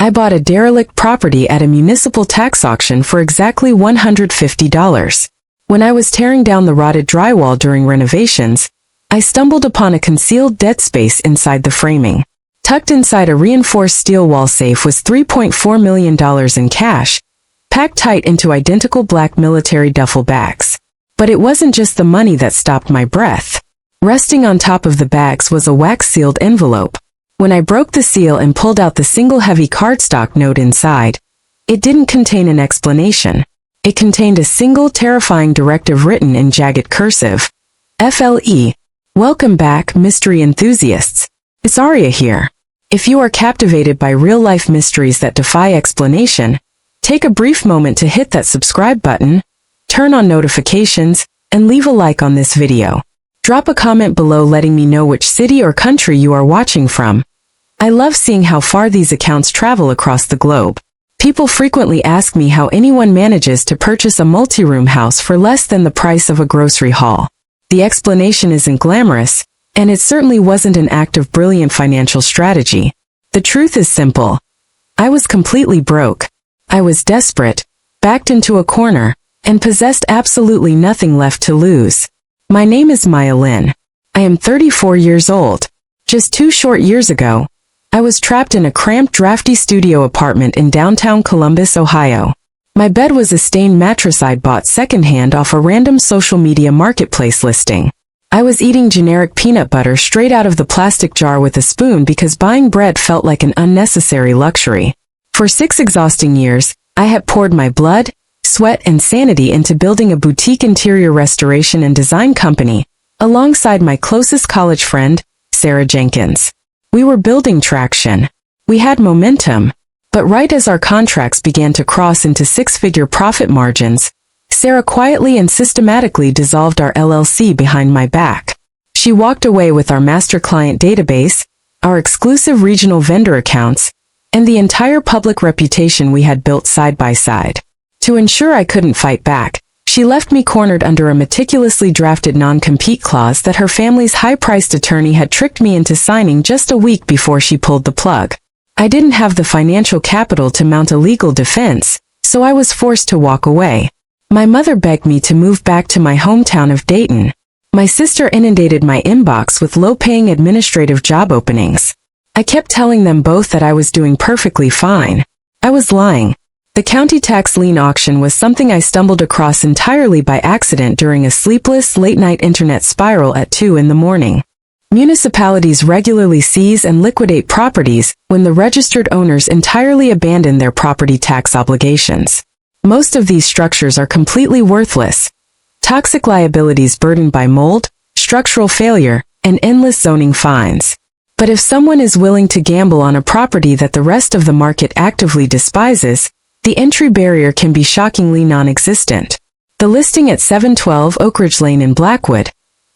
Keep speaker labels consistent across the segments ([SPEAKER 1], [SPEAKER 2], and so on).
[SPEAKER 1] I bought a derelict property at a municipal tax auction for exactly $150. When I was tearing down the rotted drywall during renovations, I stumbled upon a concealed dead space inside the framing. Tucked inside a reinforced steel wall safe was $3.4 million in cash, packed tight into identical black military duffel bags. But it wasn't just the money that stopped my breath. Resting on top of the bags was a wax-sealed envelope. When I broke the seal and pulled out the single heavy cardstock note inside, it didn't contain an explanation. It contained a single terrifying directive written in jagged cursive. FLE. Welcome back, mystery enthusiasts. It's Aria here. If you are captivated by real-life mysteries that defy explanation, take a brief moment to hit that subscribe button, turn on notifications, and leave a like on this video. Drop a comment below letting me know which city or country you are watching from. I love seeing how far these accounts travel across the globe. People frequently ask me how anyone manages to purchase a multi-room house for less than the price of a grocery haul. The explanation isn't glamorous, and it certainly wasn't an act of brilliant financial strategy. The truth is simple. I was completely broke. I was desperate, backed into a corner, and possessed absolutely nothing left to lose. My name is Maya Lynn. I am 34 years old. Just 2 short years ago, I was trapped in a cramped, drafty studio apartment in downtown Columbus, Ohio. My bed was a stained mattress I'd bought secondhand off a random social media marketplace listing. I was eating generic peanut butter straight out of the plastic jar with a spoon because buying bread felt like an unnecessary luxury. For 6 exhausting years, I had poured my blood, sweat, and sanity into building a boutique interior restoration and design company, alongside my closest college friend, Sarah Jenkins. We were building traction. We had momentum. But right as our contracts began to cross into 6-figure profit margins, Sarah quietly and systematically dissolved our LLC behind my back. She walked away with our master client database, our exclusive regional vendor accounts, and the entire public reputation we had built side by side. To ensure I couldn't fight back, she left me cornered under a meticulously drafted non-compete clause that her family's high-priced attorney had tricked me into signing just a week before she pulled the plug. I didn't have the financial capital to mount a legal defense, so I was forced to walk away. My mother begged me to move back to my hometown of Dayton. My sister inundated my inbox with low-paying administrative job openings. I kept telling them both that I was doing perfectly fine. I was lying. The county tax lien auction was something I stumbled across entirely by accident during a sleepless, late-night internet spiral at 2 in the morning. Municipalities regularly seize and liquidate properties when the registered owners entirely abandon their property tax obligations. Most of these structures are completely worthless. Toxic liabilities burdened by mold, structural failure, and endless zoning fines. But if someone is willing to gamble on a property that the rest of the market actively despises, the entry barrier can be shockingly non-existent. The listing at 712 Oak Ridge Lane in Blackwood,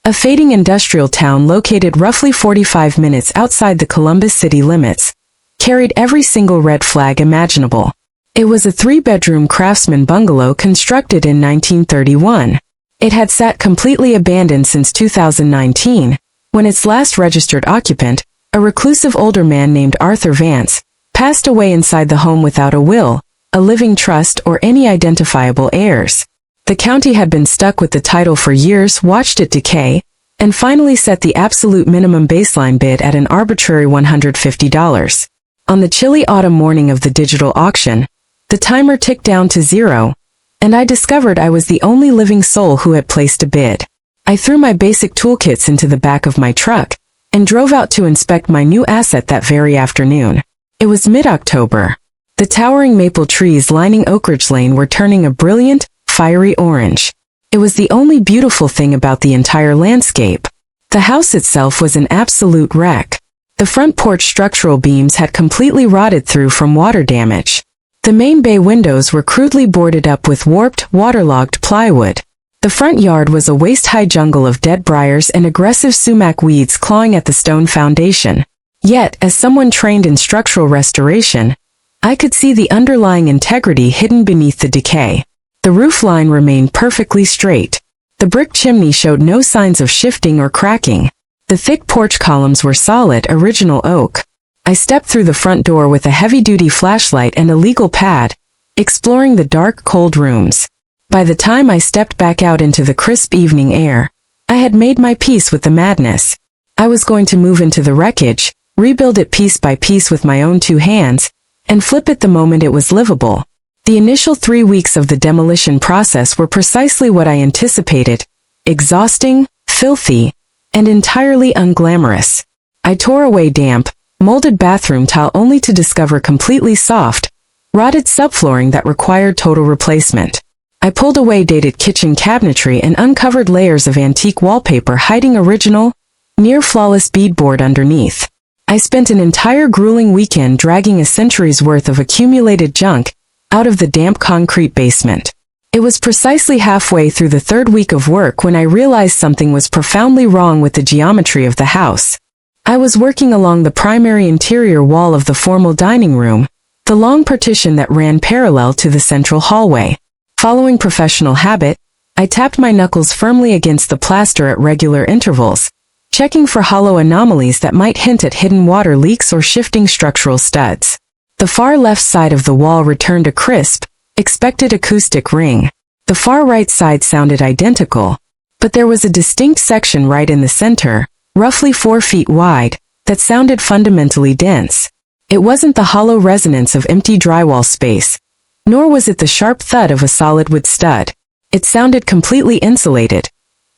[SPEAKER 1] a fading industrial town located roughly 45 minutes outside the Columbus city limits, carried every single red flag imaginable. It was a 3-bedroom craftsman bungalow constructed in 1931. It had sat completely abandoned since 2019, when its last registered occupant, a reclusive older man named Arthur Vance, passed away inside the home without a will, a living trust, or any identifiable heirs. The county had been stuck with the title for years, watched it decay, and finally set the absolute minimum baseline bid at an arbitrary $150. On the chilly autumn morning of the digital auction, the timer ticked down to 0, and I discovered I was the only living soul who had placed a bid. I threw my basic toolkits into the back of my truck and drove out to inspect my new asset that very afternoon. It was mid-October. The towering maple trees lining Oak Ridge Lane were turning a brilliant, fiery orange. It was the only beautiful thing about the entire landscape. The house itself was an absolute wreck. The front porch structural beams had completely rotted through from water damage. The main bay windows were crudely boarded up with warped, waterlogged plywood. The front yard was a waist-high jungle of dead briars and aggressive sumac weeds clawing at the stone foundation. Yet, as someone trained in structural restoration, I could see the underlying integrity hidden beneath the decay. The roof line remained perfectly straight. The brick chimney showed no signs of shifting or cracking. The thick porch columns were solid, original oak. I stepped through the front door with a heavy-duty flashlight and a legal pad, exploring the dark, cold rooms. By the time I stepped back out into the crisp evening air, I had made my peace with the madness. I was going to move into the wreckage, rebuild it piece by piece with my own two hands, and flip it the moment it was livable. The initial 3 weeks of the demolition process were precisely what I anticipated: exhausting, filthy, and entirely unglamorous. I tore away damp, molded bathroom tile only to discover completely soft, rotted subflooring that required total replacement. I pulled away dated kitchen cabinetry and uncovered layers of antique wallpaper hiding original, near-flawless beadboard underneath. I spent an entire grueling weekend dragging a century's worth of accumulated junk out of the damp concrete basement. It was precisely halfway through the third week of work when I realized something was profoundly wrong with the geometry of the house. I was working along the primary interior wall of the formal dining room, the long partition that ran parallel to the central hallway. Following professional habit, I tapped my knuckles firmly against the plaster at regular intervals, checking for hollow anomalies that might hint at hidden water leaks or shifting structural studs. The far left side of the wall returned a crisp, expected acoustic ring. The far right side sounded identical, but there was a distinct section right in the center, roughly 4 feet wide, that sounded fundamentally dense. It wasn't the hollow resonance of empty drywall space, nor was it the sharp thud of a solid wood stud. It sounded completely insulated,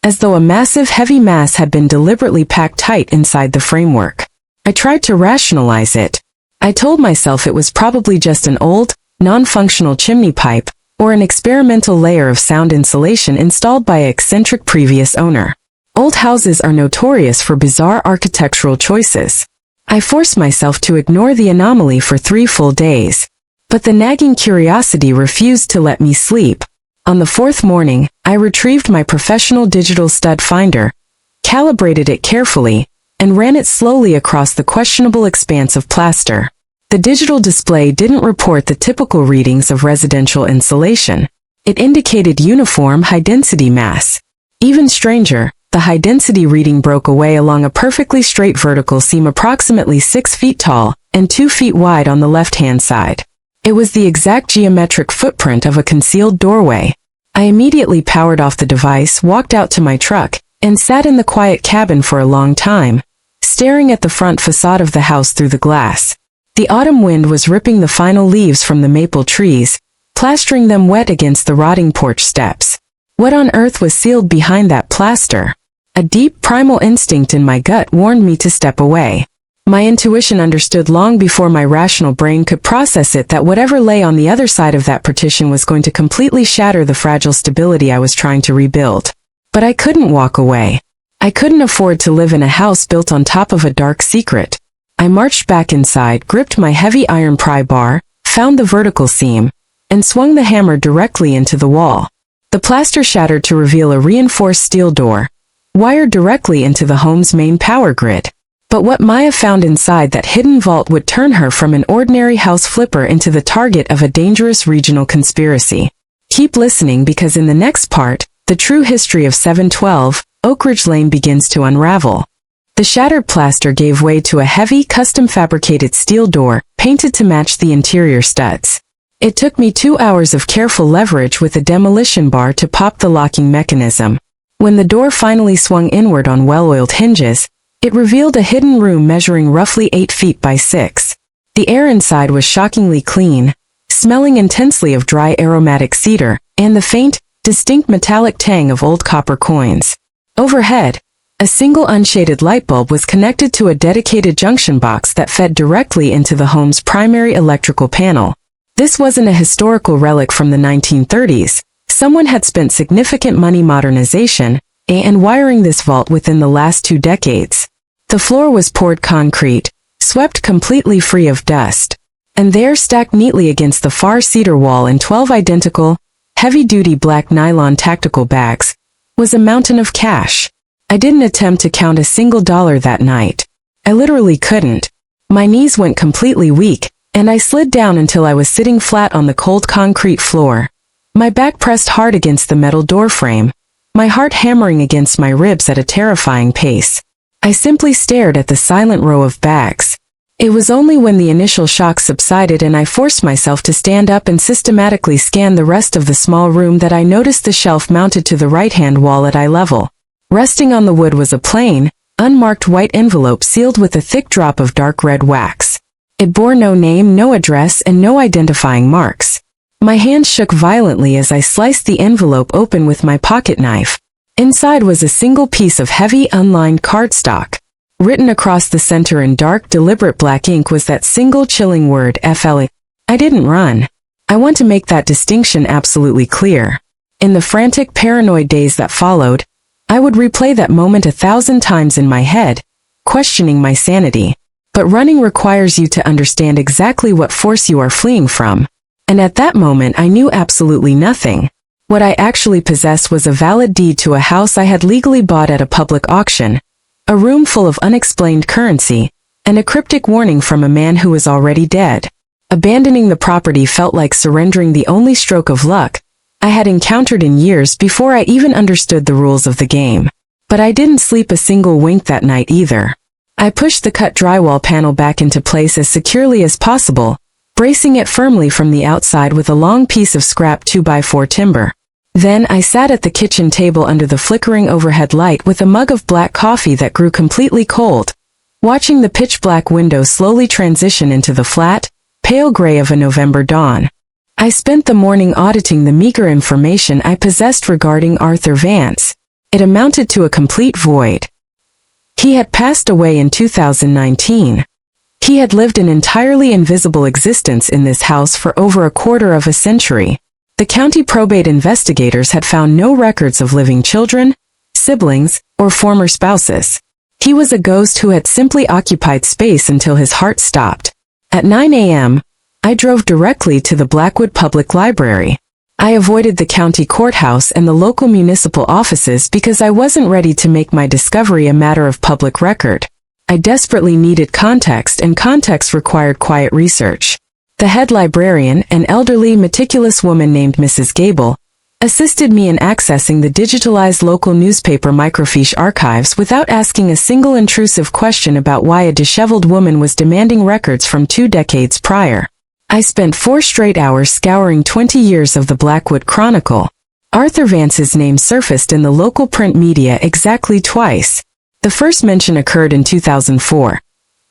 [SPEAKER 1] as though a massive heavy mass had been deliberately packed tight inside the framework. I tried to rationalize it. I told myself it was probably just an old, non-functional chimney pipe, or an experimental layer of sound insulation installed by an eccentric previous owner. Old houses are notorious for bizarre architectural choices. I forced myself to ignore the anomaly for 3 full days. But the nagging curiosity refused to let me sleep. On the 4th morning, I retrieved my professional digital stud finder, calibrated it carefully, and ran it slowly across the questionable expanse of plaster. The digital display didn't report the typical readings of residential insulation. It indicated uniform high-density mass. Even stranger, the high-density reading broke away along a perfectly straight vertical seam approximately 6 feet tall and 2 feet wide on the left-hand side. It was the exact geometric footprint of a concealed doorway. I immediately powered off the device, walked out to my truck, and sat in the quiet cabin for a long time, staring at the front facade of the house through the glass. The autumn wind was ripping the final leaves from the maple trees, plastering them wet against the rotting porch steps. What on earth was sealed behind that plaster? A deep primal instinct in my gut warned me to step away. My intuition understood long before my rational brain could process it that whatever lay on the other side of that partition was going to completely shatter the fragile stability I was trying to rebuild. But I couldn't walk away. I couldn't afford to live in a house built on top of a dark secret. I marched back inside, gripped my heavy iron pry bar, found the vertical seam, and swung the hammer directly into the wall. The plaster shattered to reveal a reinforced steel door, wired directly into the home's main power grid. But what Maya found inside that hidden vault would turn her from an ordinary house flipper into the target of a dangerous regional conspiracy. Keep listening, because in the next part, the true history of 712 Oak Ridge Lane begins to unravel. The shattered plaster gave way to a heavy, custom-fabricated steel door, painted to match the interior studs. It took me 2 hours of careful leverage with a demolition bar to pop the locking mechanism. When the door finally swung inward on well-oiled hinges, it revealed a hidden room measuring roughly 8 feet by 6. The air inside was shockingly clean, smelling intensely of dry aromatic cedar, and the faint, distinct metallic tang of old copper coins. Overhead, a single unshaded light bulb was connected to a dedicated junction box that fed directly into the home's primary electrical panel. This wasn't a historical relic from the 1930s. Someone had spent significant money modernization and wiring this vault within the last 2 decades. The floor was poured concrete, swept completely free of dust, and there, stacked neatly against the far cedar wall in 12 identical, heavy-duty black nylon tactical bags, was a mountain of cash. I didn't attempt to count a single dollar that night. I literally couldn't. My knees went completely weak, and I slid down until I was sitting flat on the cold concrete floor. My back pressed hard against the metal doorframe, my heart hammering against my ribs at a terrifying pace. I simply stared at the silent row of bags. It was only when the initial shock subsided and I forced myself to stand up and systematically scan the rest of the small room that I noticed the shelf mounted to the right-hand wall at eye level. Resting on the wood was a plain, unmarked white envelope sealed with a thick drop of dark red wax. It bore no name, no address, and no identifying marks. My hand shook violently as I sliced the envelope open with my pocket knife. Inside was a single piece of heavy, unlined cardstock. Written across the center in dark, deliberate black ink was that single chilling word, FL. I didn't run. I want to make that distinction absolutely clear. In the frantic, paranoid days that followed, I would replay that moment 1,000 times in my head, questioning my sanity. But running requires you to understand exactly what force you are fleeing from. And at that moment I knew absolutely nothing. What I actually possessed was a valid deed to a house I had legally bought at a public auction, a room full of unexplained currency, and a cryptic warning from a man who was already dead. Abandoning the property felt like surrendering the only stroke of luck I had encountered in years before I even understood the rules of the game. But I didn't sleep a single wink that night either. I pushed the cut drywall panel back into place as securely as possible, bracing it firmly from the outside with a long piece of scrap 2x4 timber. Then I sat at the kitchen table under the flickering overhead light with a mug of black coffee that grew completely cold, watching the pitch-black window slowly transition into the flat, pale gray of a November dawn. I spent the morning auditing the meager information I possessed regarding Arthur Vance. It amounted to a complete void. He had passed away in 2019. He had lived an entirely invisible existence in this house for over a quarter of a century. The county probate investigators had found no records of living children, siblings, or former spouses. He was a ghost who had simply occupied space until his heart stopped. At 9 a.m., I drove directly to the Blackwood Public Library. I avoided the county courthouse and the local municipal offices because I wasn't ready to make my discovery a matter of public record. I desperately needed context, and context required quiet research. The head librarian, an elderly, meticulous woman named Mrs. Gable, assisted me in accessing the digitalized local newspaper microfiche archives without asking a single intrusive question about why a disheveled woman was demanding records from 2 decades prior. I spent 4 straight hours scouring 20 years of the Blackwood Chronicle. Arthur Vance's name surfaced in the local print media exactly twice. The first mention occurred in 2004.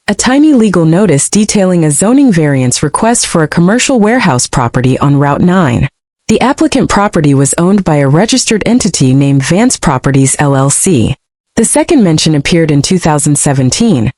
[SPEAKER 1] A tiny legal notice detailing a zoning variance request for a commercial warehouse property on Route 9. The applicant property was owned by a registered entity named Vance Properties LLC. The second mention appeared in 2017.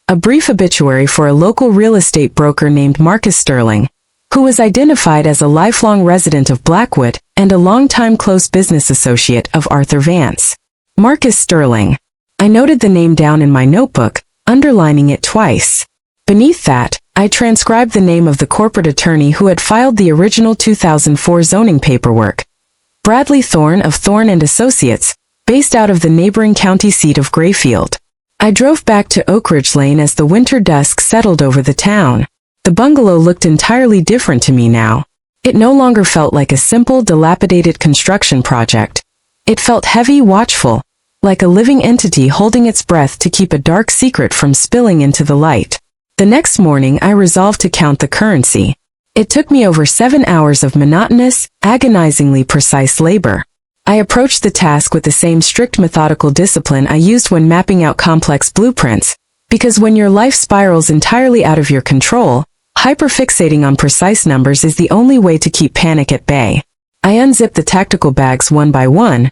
[SPEAKER 1] A brief obituary for a local real estate broker named Marcus Sterling, who was identified as a lifelong resident of Blackwood and a longtime close business associate of Arthur Vance. Marcus Sterling. I noted the name down in my notebook, underlining it twice. Beneath that, I transcribed the name of the corporate attorney who had filed the original 2004 zoning paperwork. Bradley Thorne of Thorne & Associates, based out of the neighboring county seat of Grayfield. I drove back to Oak Ridge Lane as the winter dusk settled over the town. The bungalow looked entirely different to me now. It no longer felt like a simple, dilapidated construction project. It felt heavy, watchful, like a living entity holding its breath to keep a dark secret from spilling into the light. The next morning I resolved to count the currency. It took me over 7 hours of monotonous, agonizingly precise labor. I approached the task with the same strict methodical discipline I used when mapping out complex blueprints, because when your life spirals entirely out of your control, hyperfixating on precise numbers is the only way to keep panic at bay. I unzipped the tactical bags one by one,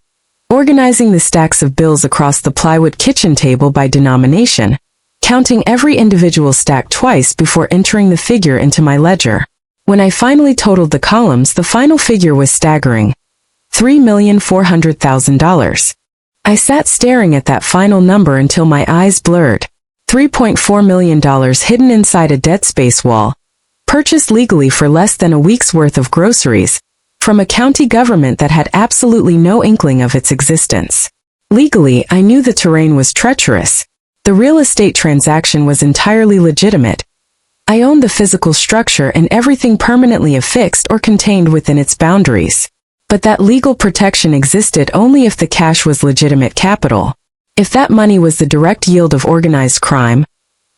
[SPEAKER 1] organizing the stacks of bills across the plywood kitchen table by denomination, counting every individual stack twice before entering the figure into my ledger. When I finally totaled the columns, the final figure was staggering: $3,400,000. I sat staring at that final number until my eyes blurred. $3.4 million hidden inside a dead space wall, purchased legally for less than a week's worth of groceries, from a county government that had absolutely no inkling of its existence. Legally, I knew the terrain was treacherous. The real estate transaction was entirely legitimate. I owned the physical structure and everything permanently affixed or contained within its boundaries. But that legal protection existed only if the cash was legitimate capital. If that money was the direct yield of organized crime,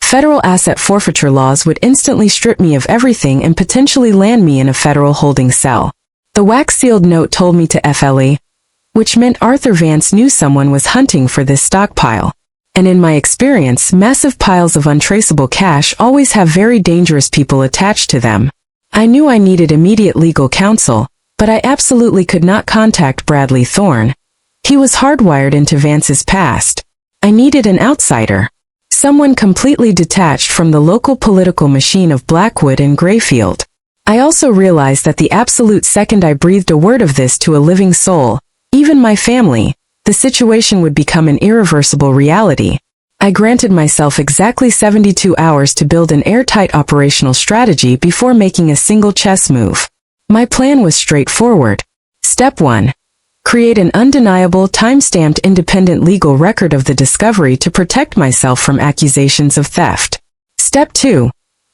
[SPEAKER 1] Federal asset forfeiture laws would instantly strip me of everything and potentially land me in a federal holding cell. The wax-sealed note told me to FLE, which meant Arthur Vance knew someone was hunting for this stockpile. And in my experience, massive piles of untraceable cash always have very dangerous people attached to them. I knew I needed immediate legal counsel, but I absolutely could not contact Bradley Thorne. He was hardwired into Vance's past. I needed an outsider. Someone completely detached from the local political machine of Blackwood and Grayfield. I also realized that the absolute second I breathed a word of this to a living soul, even my family, the situation would become an irreversible reality. I granted myself exactly 72 hours to build an airtight operational strategy before making a single chess move. My plan was straightforward. Step 1. Create an undeniable, time-stamped independent legal record of the discovery to protect myself from accusations of theft. Step 2.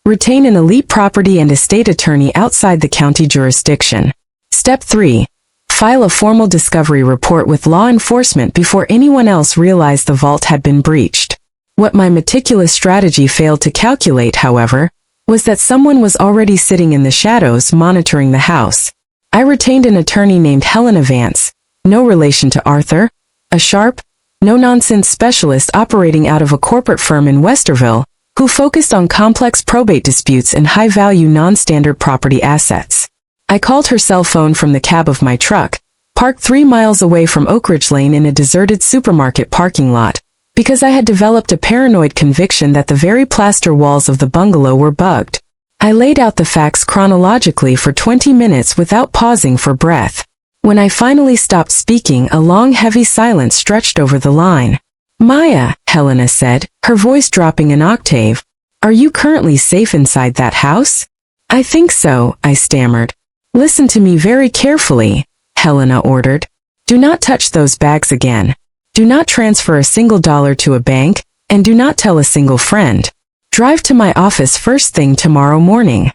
[SPEAKER 1] Retain an elite property and estate attorney outside the county jurisdiction. Step 3. File a formal discovery report with law enforcement before anyone else realized the vault had been breached. What my meticulous strategy failed to calculate, however, was that someone was already sitting in the shadows monitoring the house. I retained an attorney named Helena Vance, no relation to Arthur, a sharp, no-nonsense specialist operating out of a corporate firm in Westerville, who focused on complex probate disputes and high-value non-standard property assets. I called her cell phone from the cab of my truck, parked 3 miles away from Oak Ridge Lane in a deserted supermarket parking lot, because I had developed a paranoid conviction that the very plaster walls of the bungalow were bugged. I laid out the facts chronologically for 20 minutes without pausing for breath. When I finally stopped speaking, a long, heavy silence stretched over the line. "Maya," Helena said, her voice dropping an octave, "are you currently safe inside that house?" "I think so," I stammered. "Listen to me very carefully," Helena ordered. "Do not touch those bags again. Do not transfer a single dollar to a bank, and do not tell a single friend. Drive to my office first thing tomorrow morning."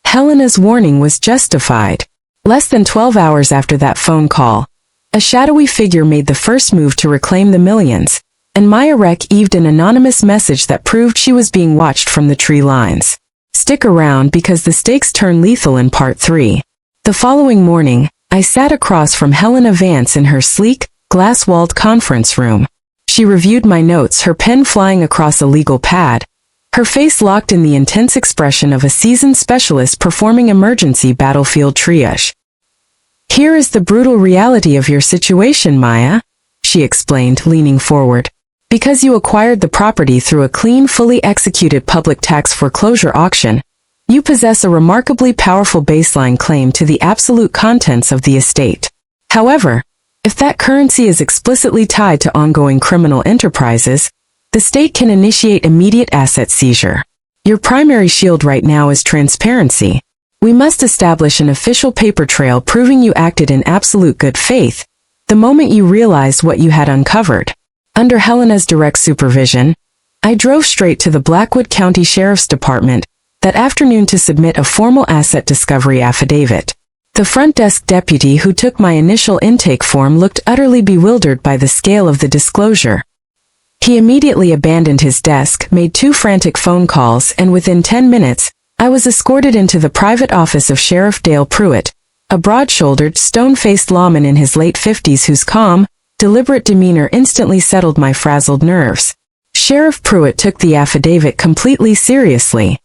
[SPEAKER 1] Helena's warning was justified. Less than 12 hours after that phone call, a shadowy figure made the first move to reclaim the millions, and Maya received an anonymous message that proved she was being watched from the tree lines. Stick around because the stakes turn lethal in part 3. The following morning, I sat across from Helena Vance in her sleek, glass-walled conference room. She reviewed my notes, her pen flying across a legal pad, her face locked in the intense expression of a seasoned specialist performing emergency battlefield triage. "Here is the brutal reality of your situation, Maya," she explained, leaning forward. "Because you acquired the property through a clean, fully executed public tax foreclosure auction, you possess a remarkably powerful baseline claim to the absolute contents of the estate. However, if that currency is explicitly tied to ongoing criminal enterprises, the state can initiate immediate asset seizure. Your primary shield right now is transparency. We must establish an official paper trail proving you acted in absolute good faith the moment you realized what you had uncovered." Under Helena's direct supervision, I drove straight to the Blackwood County Sheriff's Department that afternoon to submit a formal asset discovery affidavit. The front desk deputy who took my initial intake form looked utterly bewildered by the scale of the disclosure. He immediately abandoned his desk, made 2 frantic phone calls, and within 10 minutes, I was escorted into the private office of Sheriff Dale Pruitt, a broad-shouldered, stone-faced lawman in his late 50s whose calm, deliberate demeanor instantly settled my frazzled nerves. Sheriff Pruitt took the affidavit completely seriously.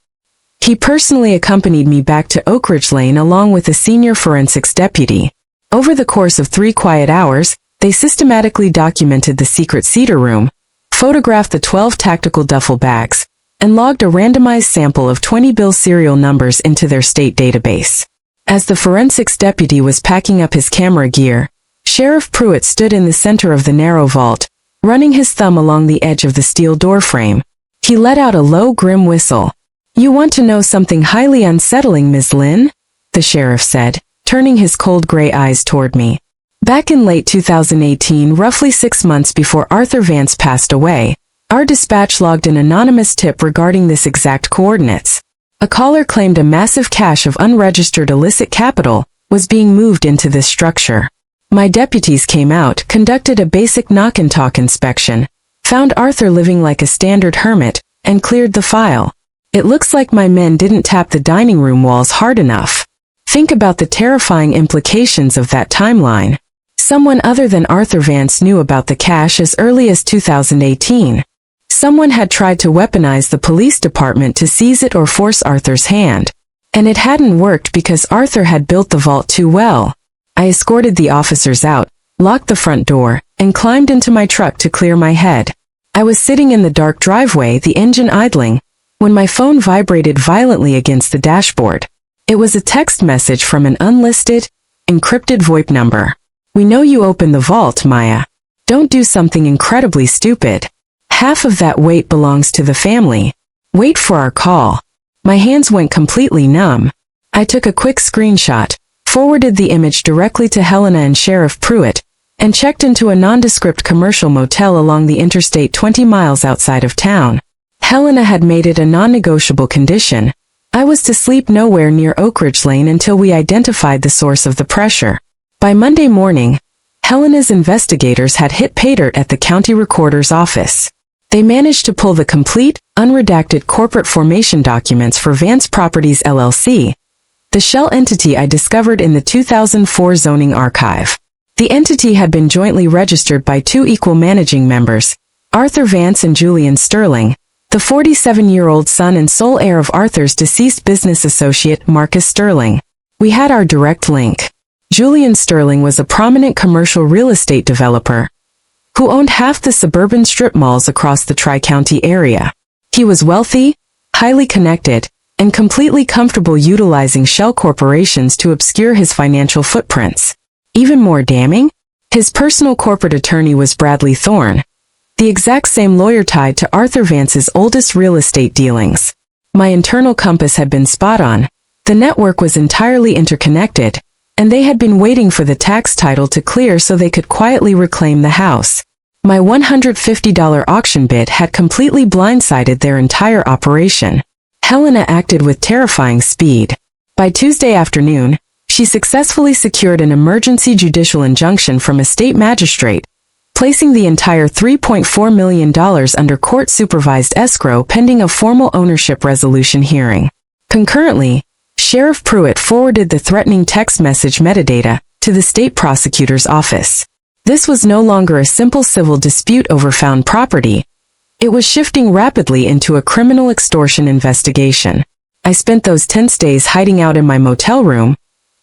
[SPEAKER 1] He personally accompanied me back to Oak Ridge Lane along with a senior forensics deputy. Over the course of 3 quiet hours, they systematically documented the secret cedar room, photographed the 12 tactical duffel bags, and logged a randomized sample of 20 bill serial numbers into their state database. As the forensics deputy was packing up his camera gear, Sheriff Pruitt stood in the center of the narrow vault, running his thumb along the edge of the steel doorframe. He let out a low, grim whistle. "You want to know something highly unsettling, Ms. Lynn?" the sheriff said, turning his cold gray eyes toward me. "Back in late 2018, roughly 6 months before Arthur Vance passed away, our dispatch logged an anonymous tip regarding this exact coordinates. A caller claimed a massive cache of unregistered illicit capital was being moved into this structure. My deputies came out, conducted a basic knock-and-talk inspection, found Arthur living like a standard hermit, and cleared the file. It looks like my men didn't tap the dining room walls hard enough. Think about the terrifying implications of that timeline. Someone other than Arthur Vance knew about the cash as early as 2018. Someone had tried to weaponize the police department to seize it or force Arthur's hand. And it hadn't worked because Arthur had built the vault too well. I escorted the officers out, locked the front door, and climbed into my truck to clear my head. I was sitting in the dark driveway, the engine idling, when my phone vibrated violently against the dashboard. It was a text message from an unlisted, encrypted VoIP number. "We know you opened the vault, Maya. Don't do something incredibly stupid. Half of that weight belongs to the family. Wait for our call." My hands went completely numb. I took a quick screenshot, forwarded the image directly to Helena and Sheriff Pruitt, and checked into a nondescript commercial motel along the interstate 20 miles outside of town. Helena had made it a non-negotiable condition. I was to sleep nowhere near Oak Ridge Lane until we identified the source of the pressure. By Monday morning, Helena's investigators had hit pay dirt at the county recorder's office. They managed to pull the complete, unredacted corporate formation documents for Vance Properties LLC, the shell entity I discovered in the 2004 zoning archive. The entity had been jointly registered by two equal managing members, Arthur Vance and Julian Sterling, the 47-year-old son and sole heir of Arthur's deceased business associate Marcus Sterling. We had our direct link. Julian Sterling was a prominent commercial real estate developer who owned half the suburban strip malls across the Tri-County area. He was wealthy, highly connected, and completely comfortable utilizing shell corporations to obscure his financial footprints. Even more damning, his personal corporate attorney was Bradley Thorne, the exact same lawyer tied to Arthur Vance's oldest real estate dealings. My internal compass had been spot on. The network was entirely interconnected, and they had been waiting for the tax title to clear so they could quietly reclaim the house. My $150 auction bid had completely blindsided their entire operation. Helena acted with terrifying speed. By Tuesday afternoon, she successfully secured an emergency judicial injunction from a state magistrate, placing the entire $3.4 million under court-supervised escrow pending a formal ownership resolution hearing. Concurrently, Sheriff Pruitt forwarded the threatening text message metadata to the state prosecutor's office. This was no longer a simple civil dispute over found property. It was shifting rapidly into a criminal extortion investigation. I spent those tense days hiding out in my motel room,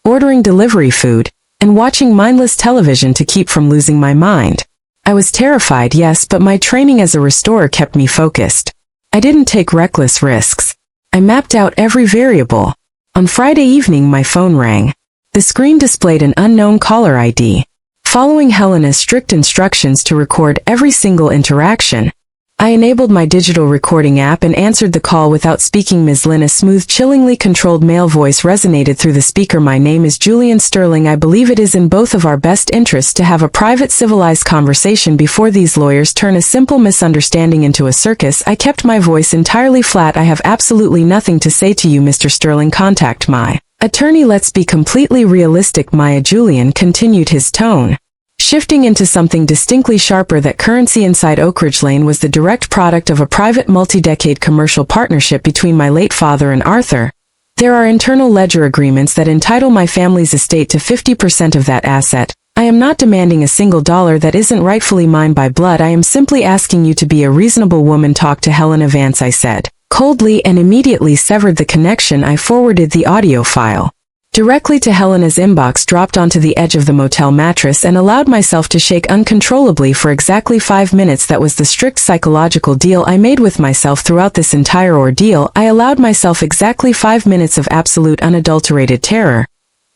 [SPEAKER 1] ordering delivery food, and watching mindless television to keep from losing my mind. I was terrified, yes, but my training as a restorer kept me focused. I didn't take reckless risks. I mapped out every variable. On Friday evening, my phone rang. The screen displayed an unknown caller ID. Following Helena's strict instructions to record every single interaction, I enabled my digital recording app and answered the call without speaking. Ms. Lynn, a smooth, chillingly controlled male voice resonated through the speaker. "My name is Julian Sterling. I believe it is in both of our best interests to have a private, civilized conversation before these lawyers turn a simple misunderstanding into a circus." I kept my voice entirely flat. "I have absolutely nothing to say to you, Mr. Sterling. Contact my attorney. Let's be completely realistic." Maya. Julian continued, his tone shifting into something distinctly sharper. That currency inside Oak Ridge Lane was the direct product of a private multi-decade commercial partnership between my late father and Arthur. There are internal ledger agreements that entitle my family's estate to 50% of that asset. I am not demanding a single dollar that isn't rightfully mine by blood. I am simply asking you to be a reasonable woman. Talk to Helena Vance, I said, coldly, and immediately severed the connection. I forwarded the audio file directly to Helena's inbox, dropped onto the edge of the motel mattress, and allowed myself to shake uncontrollably for exactly 5 minutes. That was the strict psychological deal I made with myself throughout this entire ordeal. I allowed myself exactly 5 minutes of absolute unadulterated terror,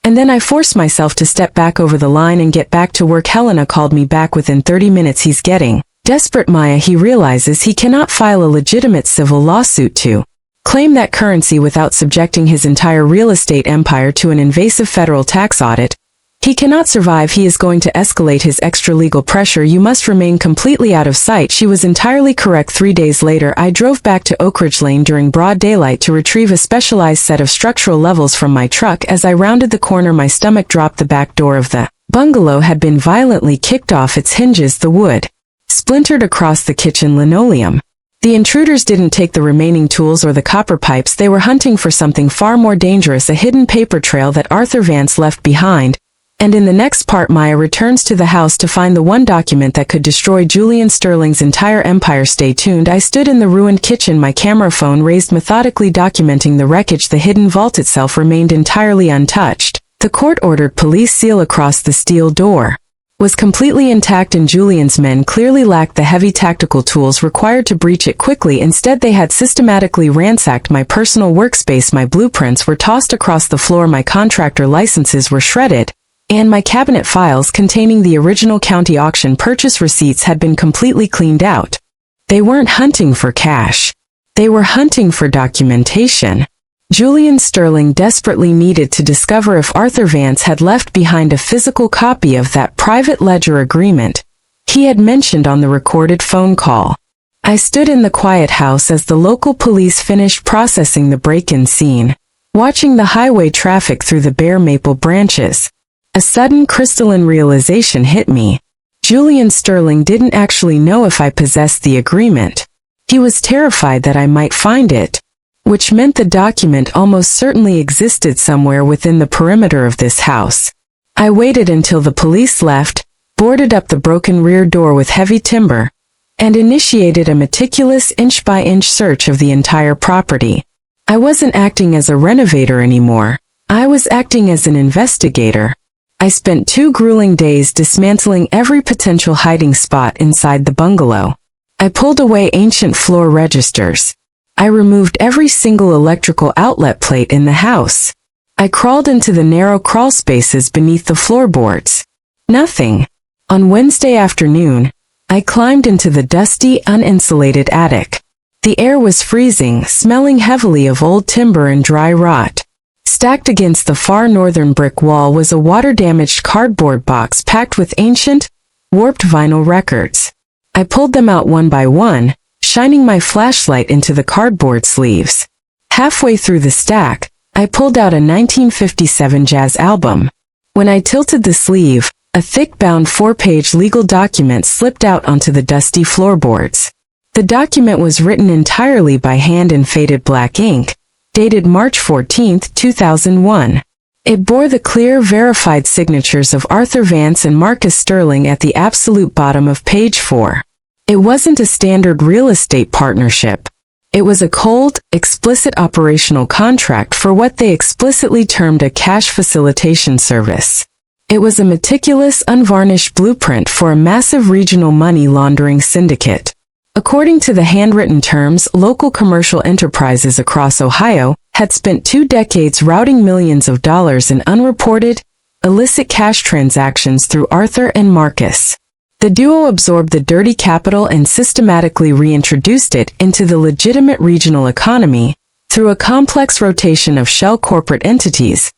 [SPEAKER 1] and then I forced myself to step back over the line and get back to work. Helena called me back within 30 minutes. He's getting desperate, Maya. He realizes he cannot file a legitimate civil lawsuit to claim that currency without subjecting his entire real estate empire to an invasive federal tax audit. He cannot survive. He is going to escalate his extra-legal pressure. You must remain completely out of sight. She was entirely correct. 3 days later, I drove back to Oak Ridge Lane during broad daylight to retrieve a specialized set of structural levels from my truck. As I rounded the corner, my stomach dropped. The back door of the bungalow had been violently kicked off its hinges. The wood splintered across the kitchen linoleum. The intruders didn't take the remaining tools or the copper pipes. They were hunting for something far more dangerous, a hidden paper trail that Arthur Vance left behind. And in the next part, Maya returns to the house to find the one document that could destroy Julian Sterling's entire empire. Stay tuned. I stood in the ruined kitchen, my camera phone raised, methodically documenting the wreckage. The hidden vault itself remained entirely untouched. The court-ordered police seal across the steel door was completely intact, and Julian's men clearly lacked the heavy tactical tools required to breach it quickly. Instead, they had systematically ransacked my personal workspace. My blueprints were tossed across the floor, my contractor licenses were shredded, and my cabinet files containing the original county auction purchase receipts had been completely cleaned out. They weren't hunting for cash. They were hunting for documentation. Julian Sterling desperately needed to discover if Arthur Vance had left behind a physical copy of that private ledger agreement he had mentioned on the recorded phone call. I stood in the quiet house as the local police finished processing the break-in scene, watching the highway traffic through the bare maple branches. A sudden crystalline realization hit me. Julian Sterling didn't actually know if I possessed the agreement. He was terrified that I might find it, which meant the document almost certainly existed somewhere within the perimeter of this house. I waited until the police left, boarded up the broken rear door with heavy timber, and initiated a meticulous inch-by-inch search of the entire property. I wasn't acting as a renovator anymore. I was acting as an investigator. I spent 2 grueling days dismantling every potential hiding spot inside the bungalow. I pulled away ancient floor registers. I removed every single electrical outlet plate in the house. I crawled into the narrow crawl spaces beneath the floorboards. Nothing. On Wednesday afternoon, I climbed into the dusty, uninsulated attic. The air was freezing, smelling heavily of old timber and dry rot. Stacked against the far northern brick wall was a water-damaged cardboard box packed with ancient, warped vinyl records. I pulled them out one by one, shining my flashlight into the cardboard sleeves. Halfway through the stack, I pulled out a 1957 jazz album. When I tilted the sleeve, a thick-bound 4-page legal document slipped out onto the dusty floorboards. The document was written entirely by hand in faded black ink, dated March 14, 2001. It bore the clear, verified signatures of Arthur Vance and Marcus Sterling at the absolute bottom of page 4. It wasn't a standard real estate partnership. It was a cold, explicit operational contract for what they explicitly termed a cash facilitation service. It was a meticulous, unvarnished blueprint for a massive regional money laundering syndicate. According to the handwritten terms, local commercial enterprises across Ohio had spent 2 decades routing millions of dollars in unreported, illicit cash transactions through Arthur and Marcus. The duo absorbed the dirty capital and systematically reintroduced it into the legitimate regional economy through a complex rotation of shell corporate entities,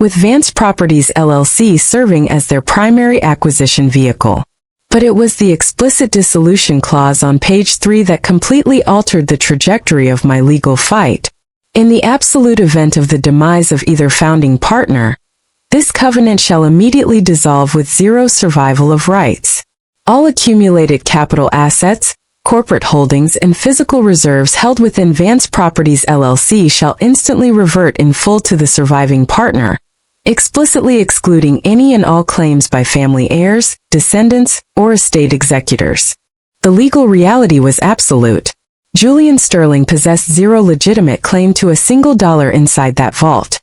[SPEAKER 1] with Vance Properties LLC serving as their primary acquisition vehicle. But it was the explicit dissolution clause on page 3 that completely altered the trajectory of my legal fight. In the absolute event of the demise of either founding partner, this covenant shall immediately dissolve with zero survival of rights. All accumulated capital assets, corporate holdings, and physical reserves held within Vance Properties LLC shall instantly revert in full to the surviving partner, explicitly excluding any and all claims by family heirs, descendants, or estate executors. The legal reality was absolute. Julian Sterling possessed zero legitimate claim to a single dollar inside that vault.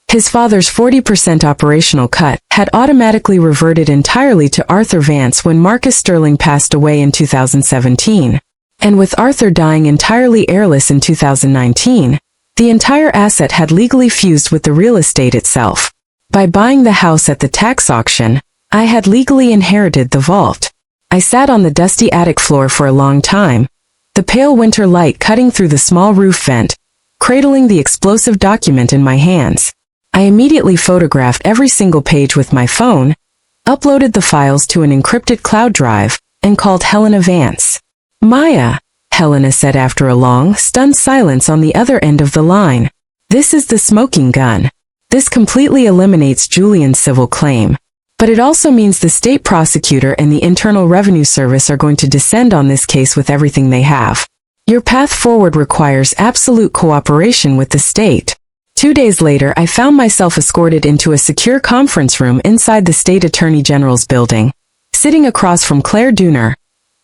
[SPEAKER 1] His father's 40% operational cut had automatically reverted entirely to Arthur Vance when Marcus Sterling passed away in 2017. And with Arthur dying entirely heirless in 2019, the entire asset had legally fused with the real estate itself. By buying the house at the tax auction, I had legally inherited the vault. I sat on the dusty attic floor for a long time, the pale winter light cutting through the small roof vent, cradling the explosive document in my hands. I immediately photographed every single page with my phone, uploaded the files to an encrypted cloud drive, and called Helena Vance. "Maya," Helena said after a long, stunned silence on the other end of the line. "This is the smoking gun. This completely eliminates Julian's civil claim. But it also means the state prosecutor and the Internal Revenue Service are going to descend on this case with everything they have. Your path forward requires absolute cooperation with the state. 2 days later, I found myself escorted into a secure conference room inside the State Attorney General's building, sitting across from Claire Dooner,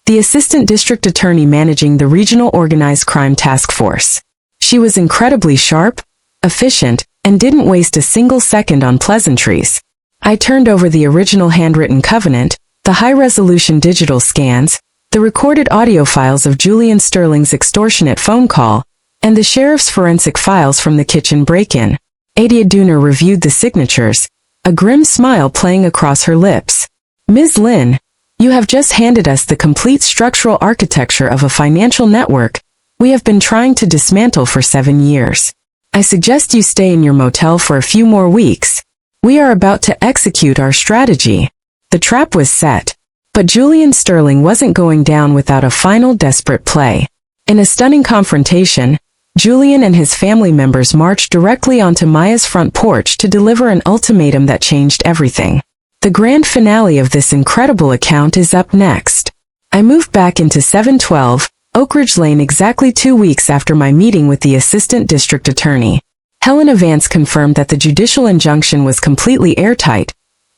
[SPEAKER 1] the Assistant District Attorney managing the Regional Organized Crime Task Force. She was incredibly sharp, efficient, and didn't waste a single second on pleasantries. I turned over the original handwritten covenant, the high-resolution digital scans, the recorded audio files of Julian Sterling's extortionate phone call, and the sheriff's forensic files from the kitchen break-in. Adia Dooner reviewed the signatures, a grim smile playing across her lips. Ms. Lynn, you have just handed us the complete structural architecture of a financial network we have been trying to dismantle for 7 years. I suggest you stay in your motel for a few more weeks. We are about to execute our strategy. The trap was set. But Julian Sterling wasn't going down without a final desperate play. In a stunning confrontation, Julian and his family members marched directly onto Maya's front porch to deliver an ultimatum that changed everything. The grand finale of this incredible account is up next. I moved back into 712 Oak Ridge Lane exactly 2 weeks after my meeting with the Assistant District Attorney. Helena Vance confirmed that the judicial injunction was completely airtight,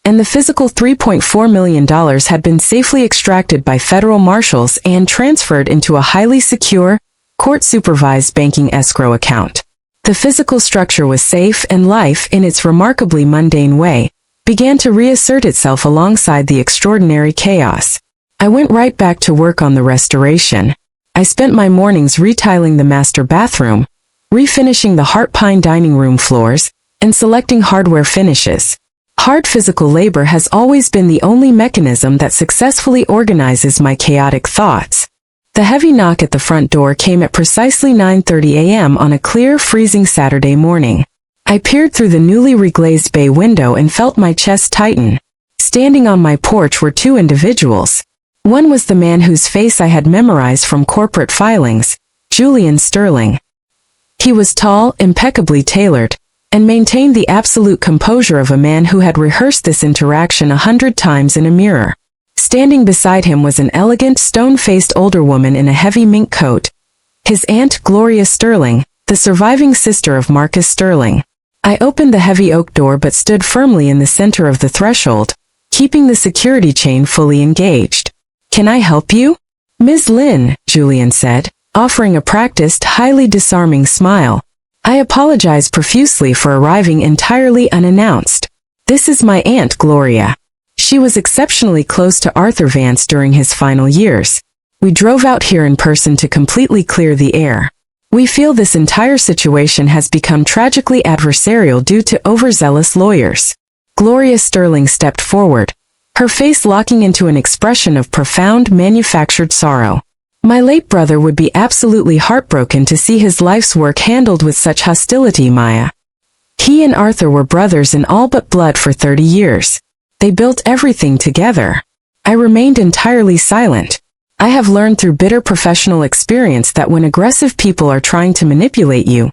[SPEAKER 1] and the physical $3.4 million had been safely extracted by federal marshals and transferred into a highly secure, court-supervised banking escrow account. The physical structure was safe, and life, in its remarkably mundane way, began to reassert itself alongside the extraordinary chaos. I went right back to work on the restoration. I spent my mornings retiling the master bathroom, refinishing the heart pine dining room floors, and selecting hardware finishes. Hard physical labor has always been the only mechanism that successfully organizes my chaotic thoughts. The heavy knock at the front door came at precisely 9:30 a.m. on a clear, freezing Saturday morning. I peered through the newly reglazed bay window and felt my chest tighten. Standing on my porch were two individuals. One was the man whose face I had memorized from corporate filings, Julian Sterling. He was tall, impeccably tailored, and maintained the absolute composure of a man who had rehearsed this interaction 100 times in a mirror. Standing beside him was an elegant, stone-faced older woman in a heavy mink coat, his aunt Gloria Sterling, the surviving sister of Marcus Sterling. I opened the heavy oak door but stood firmly in the center of the threshold, keeping the security chain fully engaged. "Can I help you?" "Ms. Lynn," Julian said, offering a practiced, highly disarming smile. "I apologize profusely for arriving entirely unannounced. This is my Aunt Gloria. She was exceptionally close to Arthur Vance during his final years. We drove out here in person to completely clear the air. We feel this entire situation has become tragically adversarial due to overzealous lawyers." Gloria Sterling stepped forward, her face locking into an expression of profound manufactured sorrow. "My late brother would be absolutely heartbroken to see his life's work handled with such hostility, Maya. He and Arthur were brothers in all but blood for 30 years. They built everything together." I remained entirely silent. I have learned through bitter professional experience that when aggressive people are trying to manipulate you,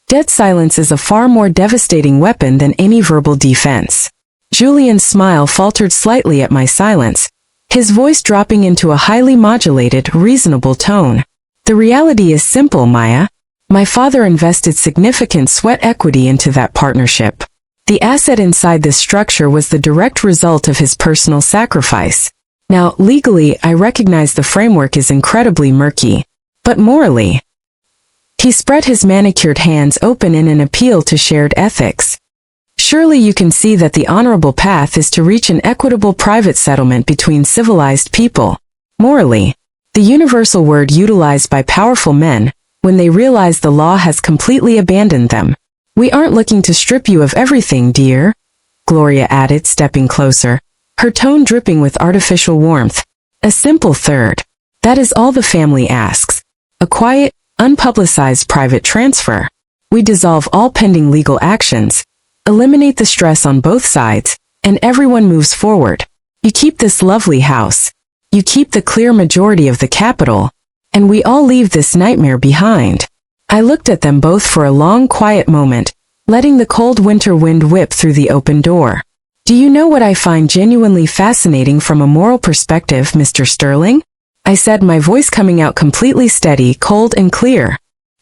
[SPEAKER 1] dead silence is a far more devastating weapon than any verbal defense. Julian's smile faltered slightly at my silence, his voice dropping into a highly modulated, reasonable tone. "The reality is simple, Maya. My father invested significant sweat equity into that partnership. The asset inside this structure was the direct result of his personal sacrifice. Now, legally, I recognize the framework is incredibly murky, but morally..." He spread his manicured hands open in an appeal to shared ethics. "Surely you can see that the honorable path is to reach an equitable private settlement between civilized people. Morally, the universal word utilized by powerful men, when they realize the law has completely abandoned them. We aren't looking to strip you of everything, dear," Gloria added, stepping closer, her tone dripping with artificial warmth. "A simple third. That is all the family asks. A quiet, unpublicized private transfer. We dissolve all pending legal actions, eliminate the stress on both sides, and everyone moves forward. You keep this lovely house. You keep the clear majority of the capital, and we all leave this nightmare behind." I looked at them both for a long, quiet moment, letting the cold winter wind whip through the open door. "Do you know what I find genuinely fascinating from a moral perspective, Mr. Sterling?" I said, my voice coming out completely steady, cold and clear.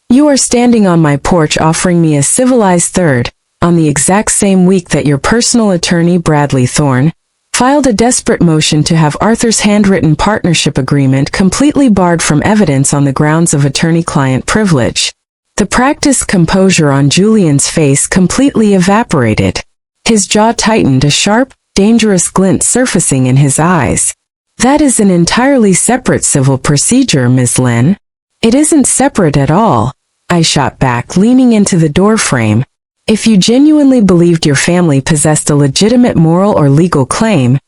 [SPEAKER 1] You are standing on my porch offering me a civilized third, on the exact same week that your personal attorney, Bradley Thorne, filed a desperate motion to have Arthur's handwritten partnership agreement completely barred from evidence on the grounds of attorney-client privilege. The practiced composure on Julian's face completely evaporated. His jaw tightened, a sharp, dangerous glint surfacing in his eyes. That is an entirely separate civil procedure, Ms. Lynn. It isn't separate at all, I shot back, leaning into the doorframe. If you genuinely believed your family possessed a legitimate moral or legal claim,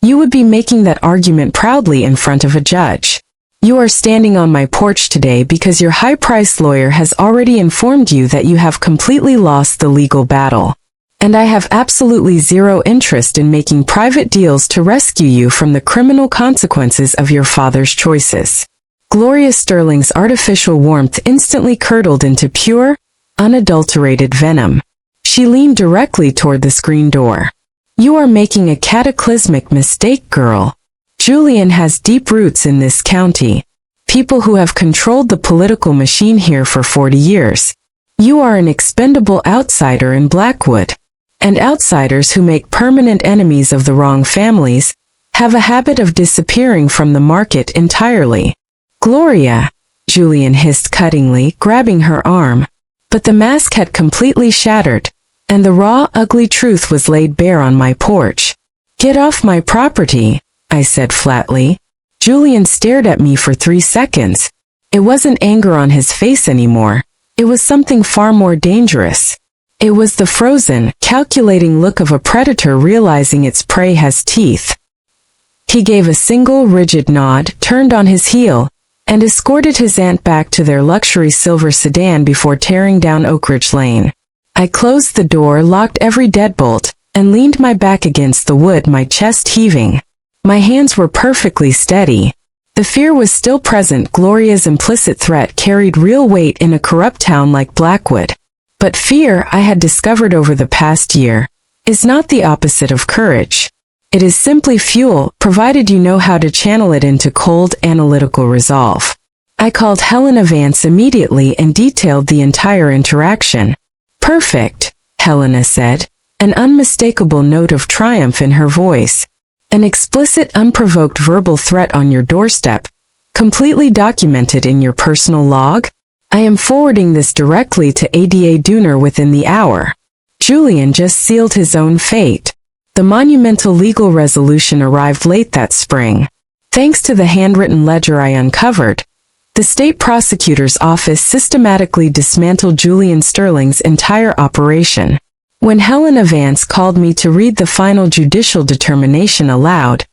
[SPEAKER 1] you would be making that argument proudly in front of a judge. You are standing on my porch today because your high-priced lawyer has already informed you that you have completely lost the legal battle. And I have absolutely zero interest in making private deals to rescue you from the criminal consequences of your father's choices. Gloria Sterling's artificial warmth instantly curdled into pure, unadulterated venom. She leaned directly toward the screen door. You are making a cataclysmic mistake, girl. Julian has deep roots in this county. People who have controlled the political machine here for 40 years. You are an expendable outsider in Blackwood. And outsiders who make permanent enemies of the wrong families have a habit of disappearing from the market entirely. Gloria, Julian hissed cuttingly, grabbing her arm. But the mask had completely shattered, and the raw, ugly truth was laid bare on my porch. Get off my property, I said flatly. Julian stared at me for 3 seconds. It wasn't anger on his face anymore. It was something far more dangerous. It was the frozen, calculating look of a predator realizing its prey has teeth. He gave a single, rigid nod, turned on his heel, and escorted his aunt back to their luxury silver sedan before tearing down Oak Ridge Lane. I closed the door, locked every deadbolt, and leaned my back against the wood, my chest heaving. My hands were perfectly steady. The fear was still present. Gloria's implicit threat carried real weight in a corrupt town like Blackwood. But fear, I had discovered over the past year, is not the opposite of courage. It is simply fuel, provided you know how to channel it into cold, analytical resolve. I called Helena Vance immediately and detailed the entire interaction. Perfect, Helena said, an unmistakable note of triumph in her voice. An explicit, unprovoked verbal threat on your doorstep, completely documented in your personal log? I am forwarding this directly to ADA Dooner within the hour. Julian just sealed his own fate. The monumental legal resolution arrived late that spring. Thanks to the handwritten ledger I uncovered, the state prosecutor's office systematically dismantled Julian Sterling's entire operation. When Helena Vance called me to read the final judicial determination aloud,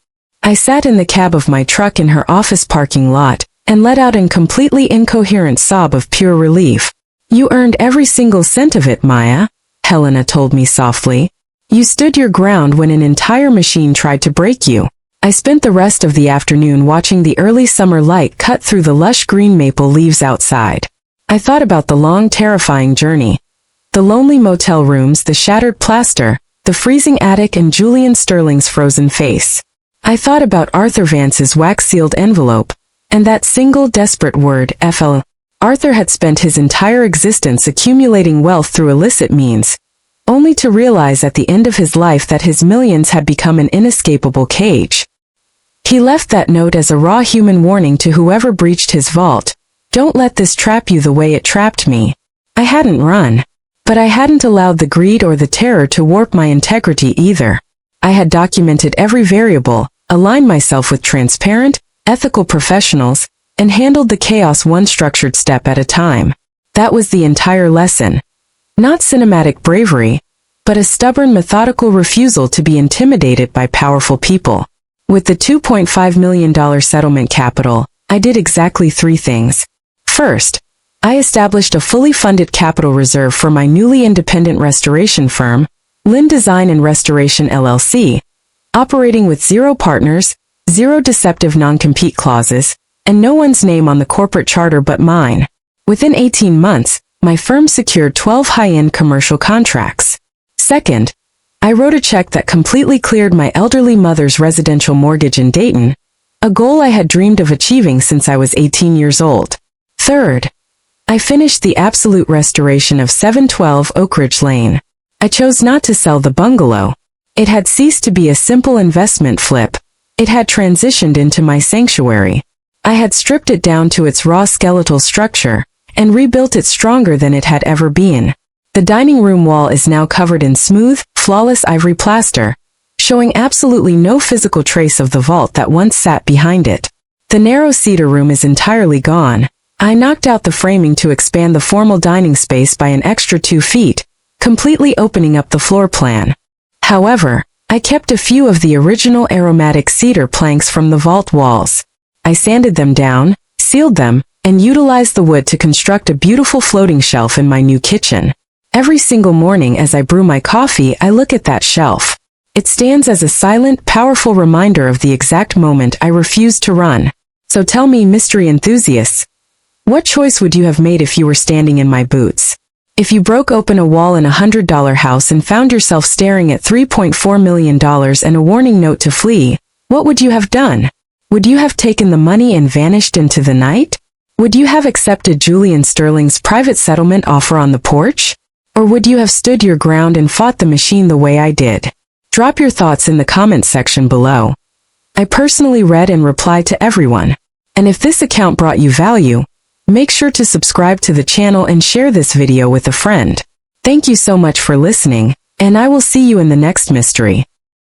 [SPEAKER 1] I sat in the cab of my truck in her office parking lot and let out a completely incoherent sob of pure relief. You earned every single cent of it, Maya, Helena told me softly. You stood your ground when an entire machine tried to break you. I spent the rest of the afternoon watching the early summer light cut through the lush green maple leaves outside. I thought about the long, terrifying journey. The lonely motel rooms, the shattered plaster, the freezing attic, and Julian Sterling's frozen face. I thought about Arthur Vance's wax-sealed envelope, and that single desperate word, FL. Arthur had spent his entire existence accumulating wealth through illicit means, only to realize at the end of his life that his millions had become an inescapable cage. He left that note as a raw human warning to whoever breached his vault. Don't let this trap you the way it trapped me. I hadn't run. But I hadn't allowed the greed or the terror to warp my integrity either. I had documented every variable, aligned myself with transparent, ethical professionals, and handled the chaos one structured step at a time. That was the entire lesson. Not cinematic bravery, but a stubborn, methodical refusal to be intimidated by powerful people. With the $2.5 million settlement capital, I did exactly 3 things. First, I established a fully funded capital reserve for my newly independent restoration firm, Lynn Design and Restoration LLC, operating with 0 partners, 0 deceptive non-compete clauses, and no one's name on the corporate charter but mine. Within 18 months, my firm secured 12 high-end commercial contracts. Second, I wrote a check that completely cleared my elderly mother's residential mortgage in Dayton, a goal I had dreamed of achieving since I was 18 years old. Third, I finished the absolute restoration of 712 Oak Ridge Lane. I chose not to sell the bungalow. It had ceased to be a simple investment flip. It had transitioned into my sanctuary. I had stripped it down to its raw skeletal structure and rebuilt it stronger than it had ever been. The dining room wall is now covered in smooth, flawless ivory plaster, showing absolutely no physical trace of the vault that once sat behind it. The narrow cedar room is entirely gone. I knocked out the framing to expand the formal dining space by an extra 2 feet, completely opening up the floor plan. However, I kept a few of the original aromatic cedar planks from the vault walls. I sanded them down, sealed them, and utilized the wood to construct a beautiful floating shelf in my new kitchen. Every single morning as I brew my coffee, I look at that shelf. It stands as a silent, powerful reminder of the exact moment I refused to run. So tell me, mystery enthusiasts, what choice would you have made if you were standing in my boots? If you broke open a wall in a $100 house and found yourself staring at $3.4 million and a warning note to flee, what would you have done? Would you have taken the money and vanished into the night? Would you have accepted Julian Sterling's private settlement offer on the porch? Or would you have stood your ground and fought the machine the way I did? Drop your thoughts in the comments section below. I personally read and replied to everyone. And if this account brought you value, make sure to subscribe to the channel and share this video with a friend. Thank you so much for listening, and I will see you in the next mystery.